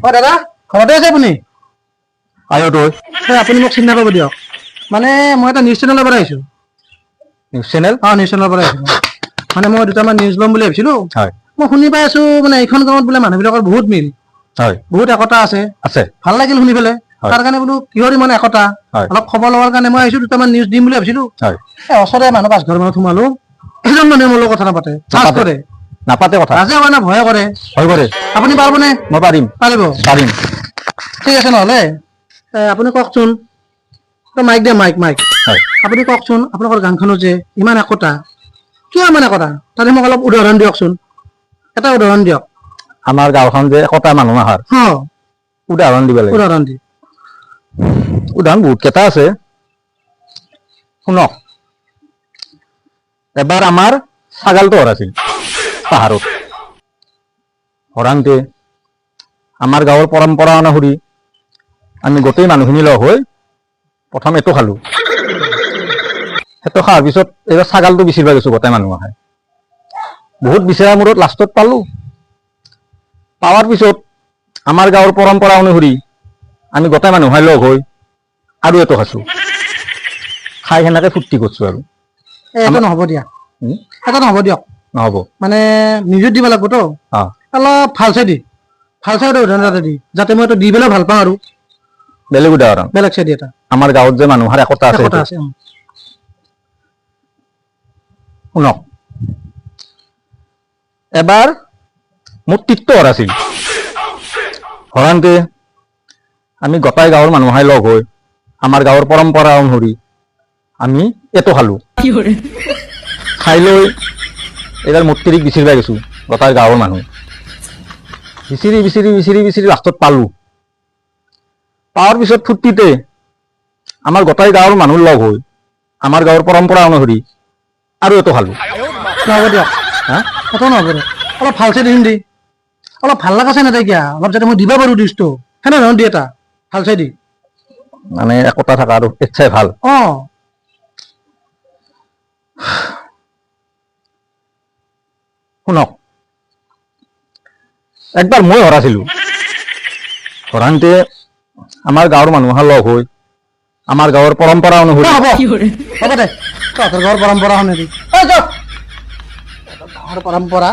অ দাদা ঘৰতে আছে আপুনি আয়ো তই আপুনি মোক চিন্তা কৰিব দিয়ক মানে মই এটা নিউজ চেনেলৰ পৰা আহিছোঁ নিউজ চেনেল নিউজ চেনেলৰ পৰা আহিছোঁ মানে মই দুটামান নিউজ ল'ম বুলি ভাবিছিলোঁ হয় মই শুনি পাই আছোঁ মানে এইখন গাঁৱত বোলে মানুহবিলাকৰ বহুত মিল হয় বহুত একতা আছে আছে ভাল লাগিল শুনি পেলাই তাৰ কাৰণে বোলো কিহৰ ইমান একতা অলপ খবৰ লোৱাৰ কাৰণে মই আহিছোঁ দুটামান নিউজ দিম বুলি ভাবিছিলোঁ ওচৰতে মানুহ 5 ঘৰ মানত সোমালো এজন মানুহে মোৰ লগত কথা নাপাতে চাৰ্জ কৰে নাপাতে কথা ৰাজে হয় না ভয় কৰে আপুনি পাৰিবনে মই পাৰিম পাৰিব ঠিক আছে নহ'লে আপুনি কওকচোন মাইক দে মাইক আপুনি কওকচোন আপোনালোকৰ গাঁওখনত যে ইমান একতা কিয় ইমান একতা তাতে মোক অলপ উদাহৰণ দিয়কচোন এটা উদাহৰণ দিয়ক আমাৰ গাঁওখন যে একতা মানুহ আহাৰ উদাহৰণ দিব লাগে উদাহৰণ বহুত কেইটা আছে শুনক এবাৰ আমাৰ ছাগালটো হৰাইছিল পাহাৰত হৰাংতে আমাৰ গাঁৱৰ পৰম্পৰা অনুসৰি আমি গোটেই মানুহখিনি লগ হৈ প্ৰথম এইটো খালো সেইটো খোৱাৰ পিছত এইবাৰ ছাগালটো বিচাৰিব গৈছো গোটেই মানুহ আহে বহুত বিচাৰা মূৰত লাষ্টত পালো পাৱাৰ পিছত আমাৰ গাঁৱৰ পৰম্পৰা অনুসৰি আমি গোটেই মানুহে লগ হৈ আৰু এইটো খাইছো খাই সেনেকে ফূৰ্তি কৰিছো আৰু এটা নহ'ব দিয়া এটা নহ'ব দিয়ক নহ'ব মানে নিউজত দিব লাগিবতো অলপ ভাল চাই উদাহৰণ এটা দি যাতে মই এইটো দি পেলাই ভাল পাওঁ আৰু বেলেগ উদাহৰণ বেলেগ চাই দি এটা আমাৰ গাঁৱত যে মানুহৰ একতা আছে শুনক এবাৰ মোৰ টিকটো হৰাইছিল হৰাংতে আমি গোটাই গাঁৱৰ মানুহে লগ হৈ আমাৰ গাঁৱৰ পৰম্পৰা অনুসৰি আমি এইটো খালো খাই লৈ এইবাৰ মূৰ্তিক বিচাৰিব গৈছো গোটাই গাঁৱৰ মানুহ বিচাৰি লাষ্টত পালো পাৱাৰ পিছত ফূৰ্তিতে আমাৰ গোটাই গাঁৱৰ মানুহ লগ হৈ আমাৰ গাঁৱৰ পৰম্পৰা অনুসৰি আৰু এইটো খালো নহ'ব দিয়ক সেইটো নহ'ব দিয়ক অলপ ভাল চাই দিম দি অলপ ভাল লগা চাই নাথাকে কিয়া অলপ যাতে মই দিব পাৰোঁ ডিছটো সেনেধৰণৰ দি এটা ভাল চাই দি মানে একতা থকা আৰু ইচ্ছাই ভাল শুনক একবাৰ মই হৰাইছিলো হৰাংতে আমাৰ গাঁৱৰ মানুহৰ লগ হৈ আমাৰ গাঁৱৰ পৰম্পৰা অনুসৰি হ'ব দে তহঁতৰ গাঁৱৰ পৰম্পৰা শুনে দি গাঁৱৰ পৰম্পৰা